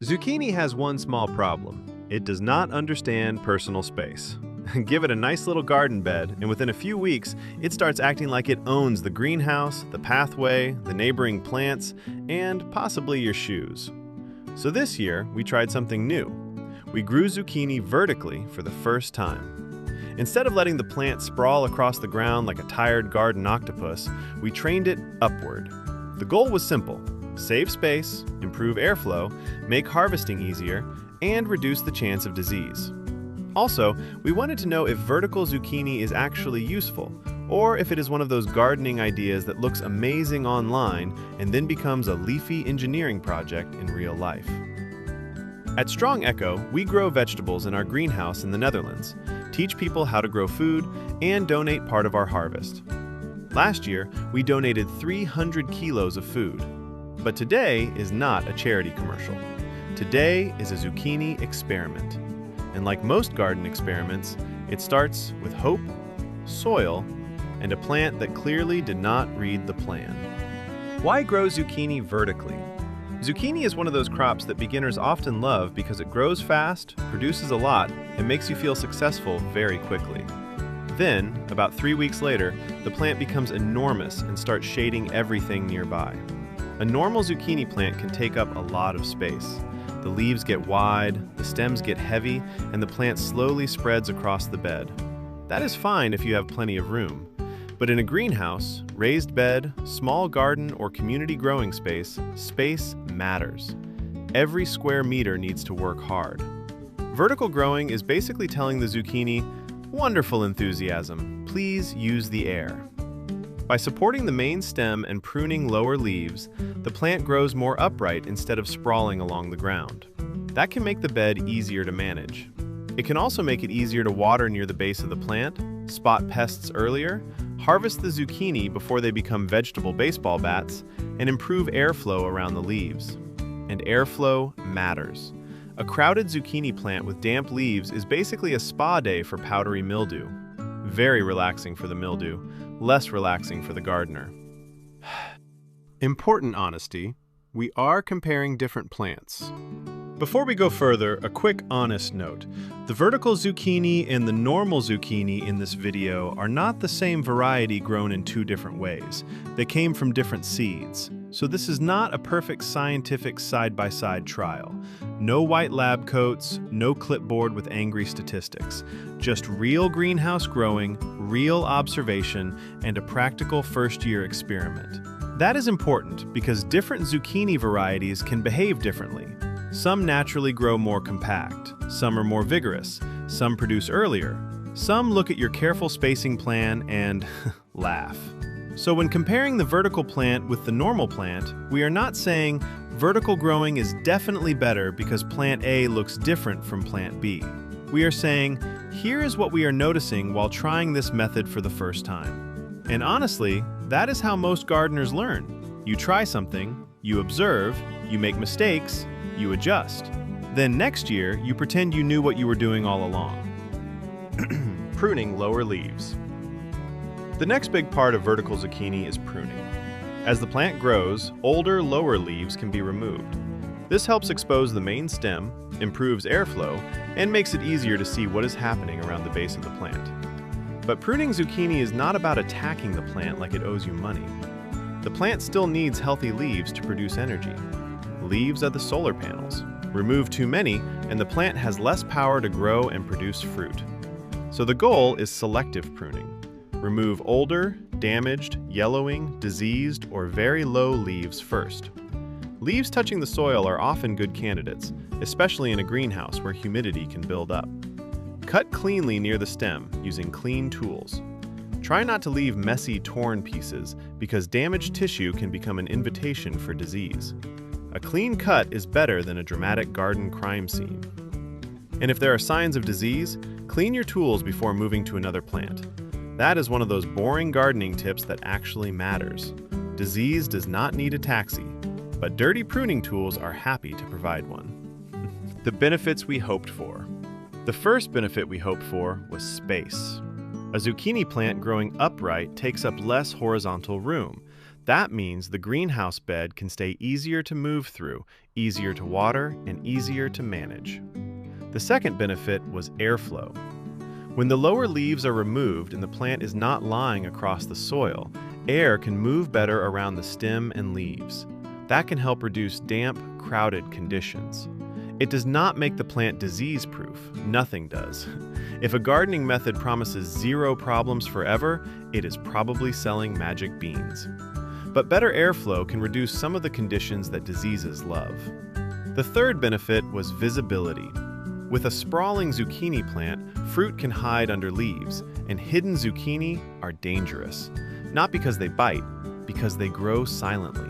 Zucchini has one small problem. It does not understand personal space. Give it a nice little garden bed, and within a few weeks, it starts acting like it owns the greenhouse, the pathway, the neighboring plants, and possibly your shoes. So this year, we tried something new. We grew zucchini vertically for the first time. Instead of letting the plant sprawl across the ground like a tired garden octopus, we trained it upward. The goal was simple: save space, improve airflow, make harvesting easier, and reduce the chance of disease. Also, we wanted to know if vertical zucchini is actually useful, or if it is one of those gardening ideas that looks amazing online and then becomes a leafy engineering project in real life. At StrongEcho, we grow vegetables in our greenhouse in the Netherlands, teach people how to grow food, and donate part of our harvest. Last year, we donated 300 kilos of food. But today is not a charity commercial. Today is a zucchini experiment. And like most garden experiments, it starts with hope, soil, and a plant that clearly did not read the plan. Why grow zucchini vertically? Zucchini is one of those crops that beginners often love because it grows fast, produces a lot, and makes you feel successful very quickly. Then, about 3 weeks later, the plant becomes enormous and starts shading everything nearby. A normal zucchini plant can take up a lot of space. The leaves get wide, the stems get heavy, and the plant slowly spreads across the bed. That is fine if you have plenty of room. But in a greenhouse, raised bed, small garden, or community growing space, space matters. Every square meter needs to work hard. Vertical growing is basically telling the zucchini, "Wonderful enthusiasm, please use the air." By supporting the main stem and pruning lower leaves, the plant grows more upright instead of sprawling along the ground. That can make the bed easier to manage. It can also make it easier to water near the base of the plant, spot pests earlier, harvest the zucchini before they become vegetable baseball bats, and improve airflow around the leaves. And airflow matters. A crowded zucchini plant with damp leaves is basically a spa day for powdery mildew. Very relaxing for the mildew, less relaxing for the gardener. Important honesty, we are comparing different plants. Before we go further, a quick honest note. The vertical zucchini and the normal zucchini in this video are not the same variety grown in two different ways. They came from different seeds. So this is not a perfect scientific side-by-side trial. No white lab coats, no clipboard with angry statistics. Just real greenhouse growing, real observation, and a practical first-year experiment. That is important because different zucchini varieties can behave differently. Some naturally grow more compact, some are more vigorous, some produce earlier, some look at your careful spacing plan and laugh. So when comparing the vertical plant with the normal plant, we are not saying vertical growing is definitely better because plant A looks different from plant B. We are saying, here is what we are noticing while trying this method for the first time. And honestly, that is how most gardeners learn. You try something, you observe, you make mistakes, you adjust. Then next year, you pretend you knew what you were doing all along. Pruning lower leaves. The next big part of vertical zucchini is pruning. As the plant grows, older, lower leaves can be removed. This helps expose the main stem, improves airflow, and makes it easier to see what is happening around the base of the plant. But pruning zucchini is not about attacking the plant like it owes you money. The plant still needs healthy leaves to produce energy. Leaves are the solar panels. Remove too many, and the plant has less power to grow and produce fruit. So the goal is selective pruning. Remove older, damaged, yellowing, diseased, or very low leaves first. Leaves touching the soil are often good candidates, especially in a greenhouse where humidity can build up. Cut cleanly near the stem using clean tools. Try not to leave messy, torn pieces because damaged tissue can become an invitation for disease. A clean cut is better than a dramatic garden crime scene. And if there are signs of disease, clean your tools before moving to another plant. That is one of those boring gardening tips that actually matters. Disease does not need a taxi, but dirty pruning tools are happy to provide one. The benefits we hoped for. The first benefit we hoped for was space. A zucchini plant growing upright takes up less horizontal room. That means the greenhouse bed can stay easier to move through, easier to water, and easier to manage. The second benefit was airflow. When the lower leaves are removed and the plant is not lying across the soil, air can move better around the stem and leaves. That can help reduce damp, crowded conditions. It does not make the plant disease-proof. Nothing does. If a gardening method promises zero problems forever, it is probably selling magic beans. But better airflow can reduce some of the conditions that diseases love. The third benefit was visibility. With a sprawling zucchini plant, fruit can hide under leaves, and hidden zucchini are dangerous. Not because they bite, because they grow silently.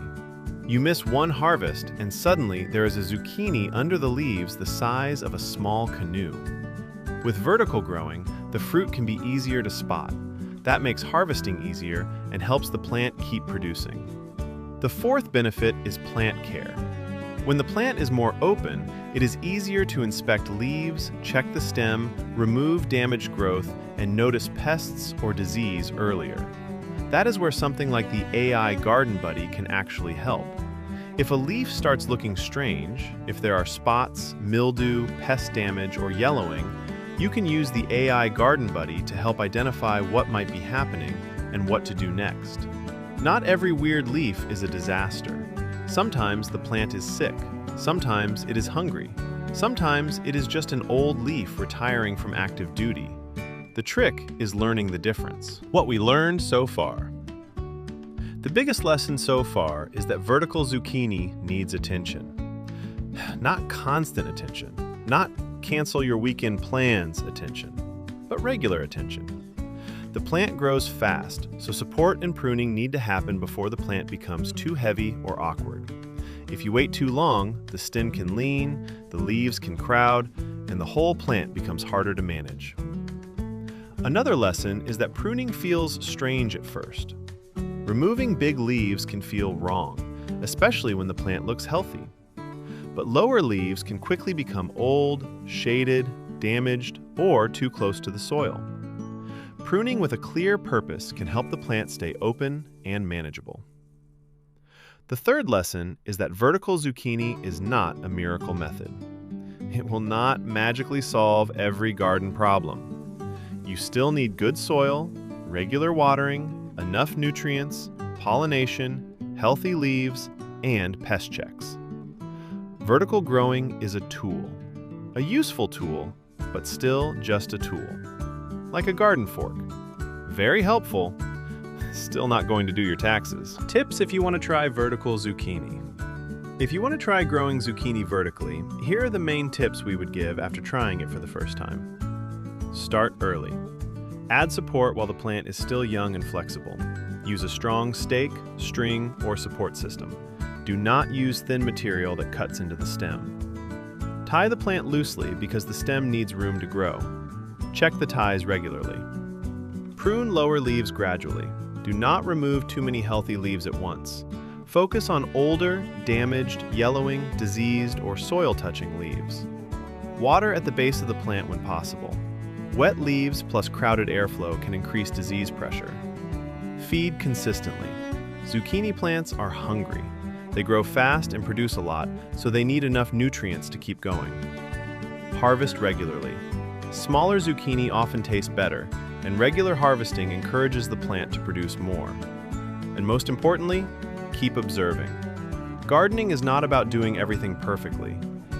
You miss one harvest, and suddenly there is a zucchini under the leaves the size of a small canoe. With vertical growing, the fruit can be easier to spot. That makes harvesting easier and helps the plant keep producing. The fourth benefit is plant care. When the plant is more open, it is easier to inspect leaves, check the stem, remove damaged growth, and notice pests or disease earlier. That is where something like the AI Garden Buddy can actually help. If a leaf starts looking strange, if there are spots, mildew, pest damage, or yellowing, you can use the AI Garden Buddy to help identify what might be happening and what to do next. Not every weird leaf is a disaster. Sometimes the plant is sick. Sometimes it is hungry. Sometimes it is just an old leaf retiring from active duty. The trick is learning the difference. What we learned so far. The biggest lesson so far is that vertical zucchini needs attention. Not constant attention, not cancel your weekend plans attention, but regular attention. The plant grows fast, so support and pruning need to happen before the plant becomes too heavy or awkward. If you wait too long, the stem can lean, the leaves can crowd, and the whole plant becomes harder to manage. Another lesson is that pruning feels strange at first. Removing big leaves can feel wrong, especially when the plant looks healthy. But lower leaves can quickly become old, shaded, damaged, or too close to the soil. Pruning with a clear purpose can help the plant stay open and manageable. The third lesson is that vertical zucchini is not a miracle method. It will not magically solve every garden problem. You still need good soil, regular watering, enough nutrients, pollination, healthy leaves, and pest checks. Vertical growing is a tool, a useful tool, but still just a tool. Like a garden fork. Very helpful, still not going to do your taxes. Tips if you want to try vertical zucchini. If you want to try growing zucchini vertically, here are the main tips we would give after trying it for the first time. Start early. Add support while the plant is still young and flexible. Use a strong stake, string, or support system. Do not use thin material that cuts into the stem. Tie the plant loosely because the stem needs room to grow. Check the ties regularly. Prune lower leaves gradually. Do not remove too many healthy leaves at once. Focus on older, damaged, yellowing, diseased, or soil-touching leaves. Water at the base of the plant when possible. Wet leaves plus crowded airflow can increase disease pressure. Feed consistently. Zucchini plants are hungry. They grow fast and produce a lot, so they need enough nutrients to keep going. Harvest regularly. Smaller zucchini often taste better, and regular harvesting encourages the plant to produce more. And most importantly, keep observing. Gardening is not about doing everything perfectly.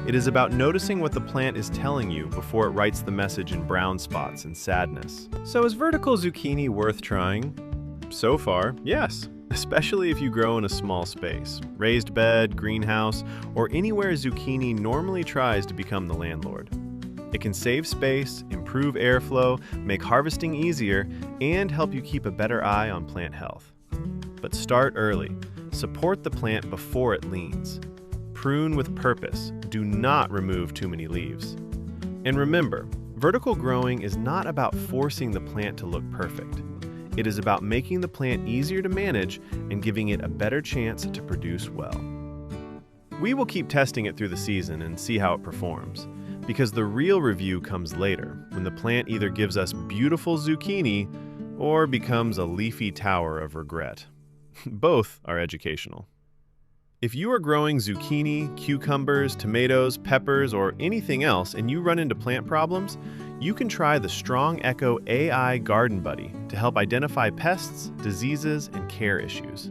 It is about noticing what the plant is telling you before it writes the message in brown spots and sadness. So is vertical zucchini worth trying? So far, yes. Especially if you grow in a small space, raised bed, greenhouse, or anywhere zucchini normally tries to become the landlord. It can save space, improve airflow, make harvesting easier, and help you keep a better eye on plant health. But start early. Support the plant before it leans. Prune with purpose. Do not remove too many leaves. And remember, vertical growing is not about forcing the plant to look perfect. It is about making the plant easier to manage and giving it a better chance to produce well. We will keep testing it through the season and see how it performs, because the real review comes later, when the plant either gives us beautiful zucchini or becomes a leafy tower of regret. Both are educational. If you are growing zucchini, cucumbers, tomatoes, peppers, or anything else and you run into plant problems, you can try the StrongEcho AI Garden Buddy to help identify pests, diseases, and care issues.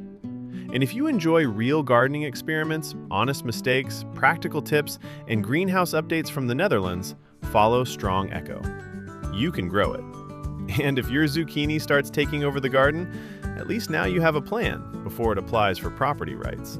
And if you enjoy real gardening experiments, honest mistakes, practical tips, and greenhouse updates from the Netherlands, follow StrongEcho. You can grow it. And if your zucchini starts taking over the garden, at least now you have a plan before it applies for property rights.